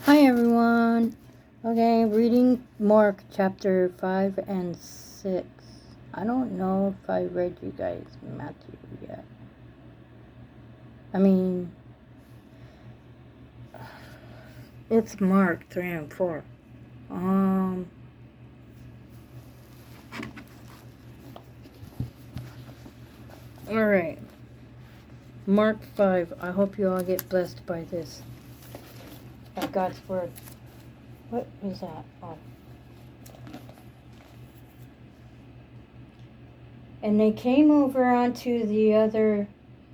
Hi everyone. Okay, reading Mark chapter 5 and 6. I don't know if I read you guys Matthew yet. It's Mark 3 and 4. Alright. Mark 5. I hope you all get blessed by this. By God's word. What is that? Oh. And they came over onto the other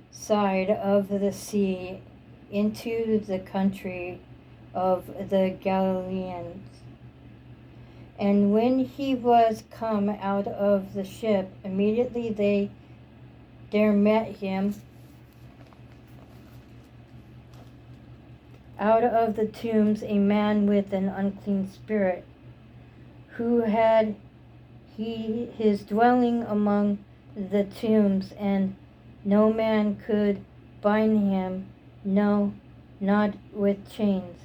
side of the sea into the country of the Galileans. And when he was come out of the ship, immediately there met him out of the tombs a man with an unclean spirit, who had his dwelling among the tombs, and no man could bind him, no, not with chains,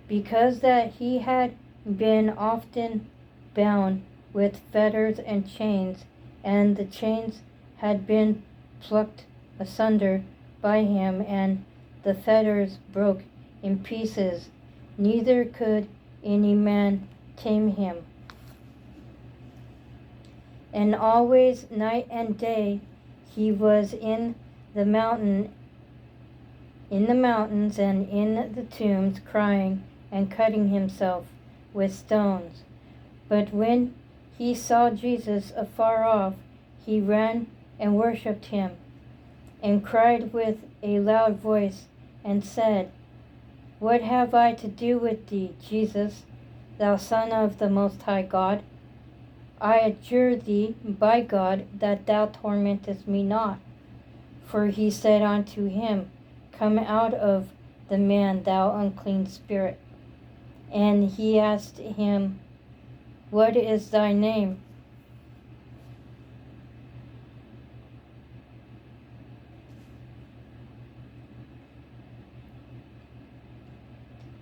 because that he had been often bound with fetters and chains, and the chains had been plucked asunder by him, and the fetters broke in pieces. Neither could any man tame him. And always night and day he was in the mountains and in the tombs, crying and cutting himself with stones. But when he saw Jesus afar off, he ran and worshipped him, and cried with a loud voice, and said, What have I to do with thee, Jesus, thou Son of the Most High God? I adjure thee by God that thou tormentest me not. For he said unto him, Come out of the man, thou unclean spirit. And he asked him, What is thy name?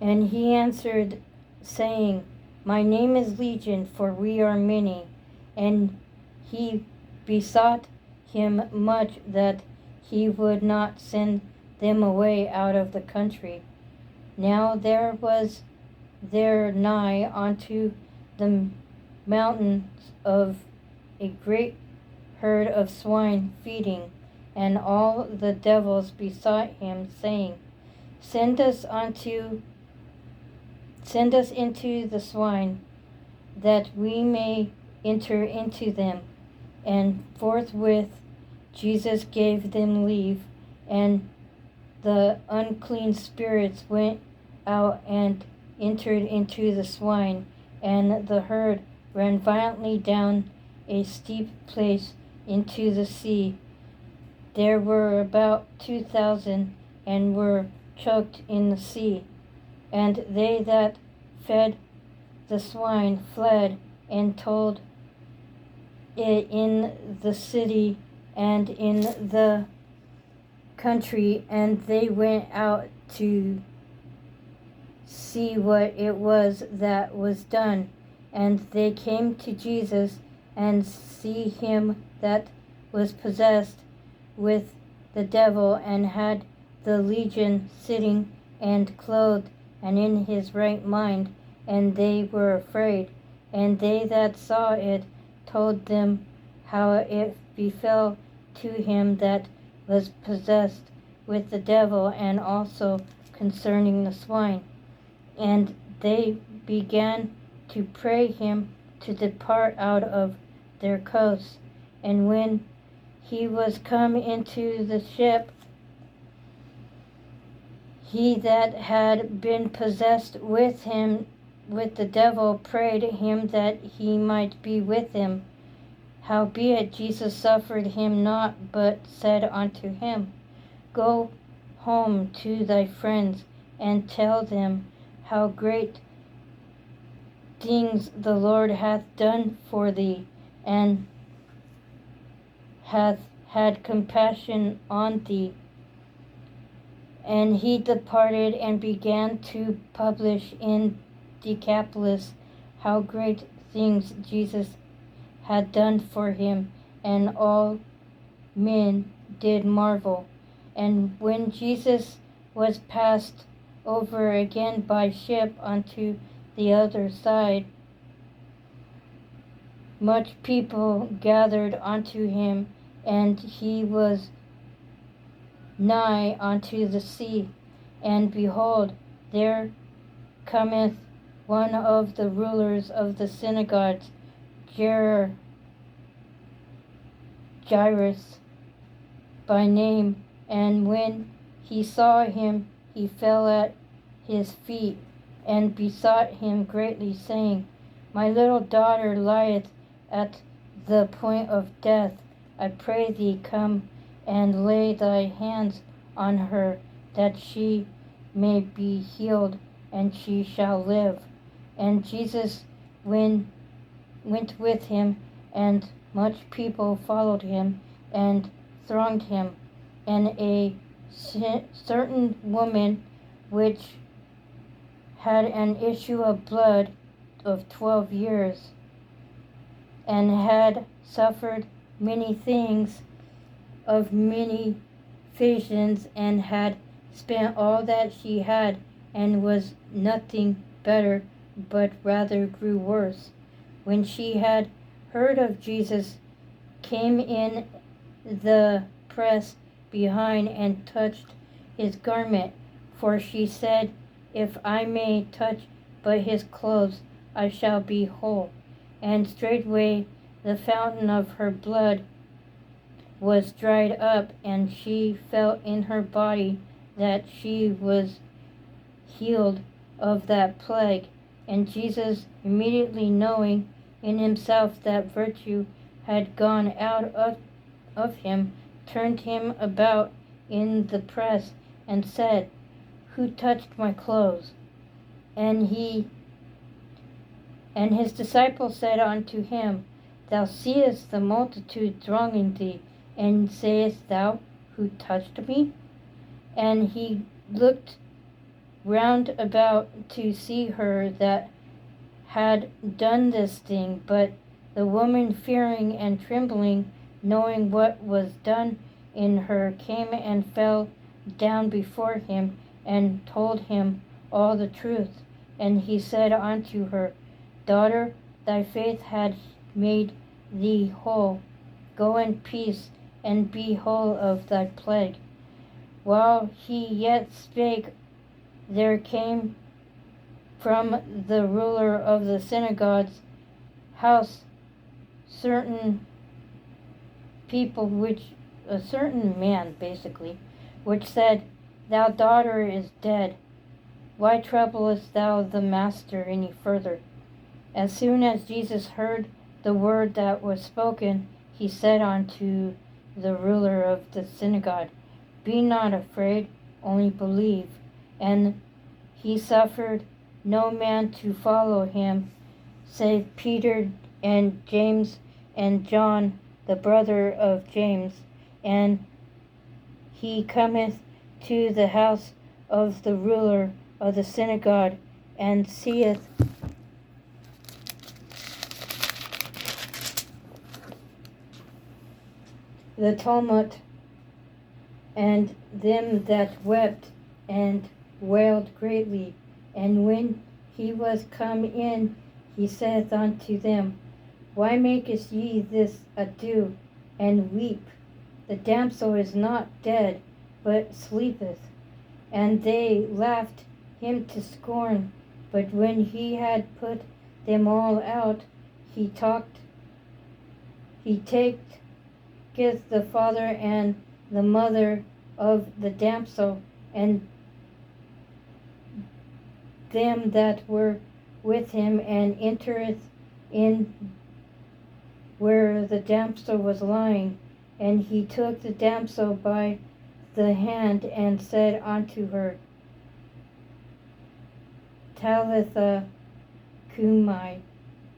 And he answered, saying, My name is Legion, for we are many. And he besought him much that he would not send them away out of the country. Now there was there nigh unto the mountains of a great herd of swine feeding, and all the devils besought him, saying, Send us into the swine, that we may enter into them. And forthwith Jesus gave them leave, and the unclean spirits went out and entered into the swine, and the herd ran violently down a steep place into the sea. There were about 2,000, and were choked in the sea. And they that fed the swine fled and told it in the city and in the country, and they went out to see what it was that was done. And they came to Jesus, and see him that was possessed with the devil, and had the legion sitting and clothed and in his right mind, and they were afraid. And they that saw it told them how it befell to him that was possessed with the devil, and also concerning the swine. And they began to pray him to depart out of their coasts. And when he was come into the ship, he that had been possessed with the devil prayed him that he might be with him. Howbeit Jesus suffered him not, but said unto him, Go home to thy friends, and tell them how great things the Lord hath done for thee, and hath had compassion on thee. And he departed and began to publish in Decapolis how great things Jesus had done for him, and all men did marvel. And when Jesus was passed over again by ship unto the other side, much people gathered unto him, and he was nigh unto the sea. And behold, there cometh one of the rulers of the synagogues, Jairus by name, and when he saw him, he fell at his feet, and besought him greatly, saying, My little daughter lieth at the point of death. I pray thee, come and lay thy hands on her, that she may be healed, and she shall live. And Jesus went with him, and much people followed him and thronged him. And a certain woman which had an issue of blood of 12 years, and had suffered many things of many physicians, and had spent all that she had, and was nothing better, but rather grew worse. When she had heard of Jesus, came in the press behind, and touched his garment. For she said, If I may touch but his clothes, I shall be whole. And straightway the fountain of her blood was dried up, and she felt in her body that she was healed of that plague. And Jesus, immediately knowing in himself that virtue had gone out of him, turned him about in the press, and said, Who touched my clothes? And his disciples said unto him, Thou seest the multitude thronging thee, and sayest thou, Who touched me? And he looked round about to see her that had done this thing. But the woman, fearing and trembling, knowing what was done in her, came and fell down before him, and told him all the truth. And he said unto her, Daughter, thy faith hath made thee whole. Go in peace, and be whole of thy plague. While he yet spake, there came from the ruler of the synagogue's house certain a certain man, basically, which said, Thy daughter is dead. Why troublest thou the master any further? As soon as Jesus heard the word that was spoken, he said unto the ruler of the synagogue, Be not afraid, only believe. And he suffered no man to follow him, save Peter and James and John, the brother of James. And he cometh to the house of the ruler of the synagogue, and seeth the tumult, and them that wept and wailed greatly. And when he was come in, he saith unto them, Why makest ye this ado, and weep? The damsel is not dead, but sleepeth. And they laughed him to scorn. But when he had put them all out, he taketh the father and the mother of the damsel, and them that were with him, and entereth in where the damsel was lying. And he took the damsel by the hand, and said unto her, Talitha cumi,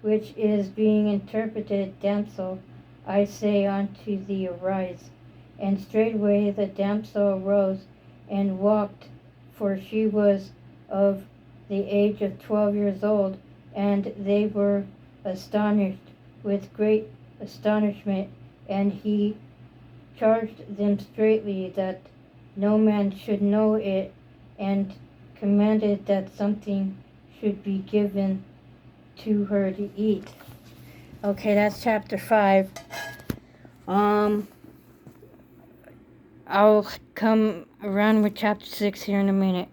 which is, being interpreted, Damsel, I say unto thee, arise. And straightway the damsel arose, and walked, for she was of the age of 12 years old, and they were astonished with great astonishment. And he charged them straitly that no man should know it, and commanded that something should be given to her to eat. Okay, that's chapter 5. I'll come around with chapter 6 here in a minute.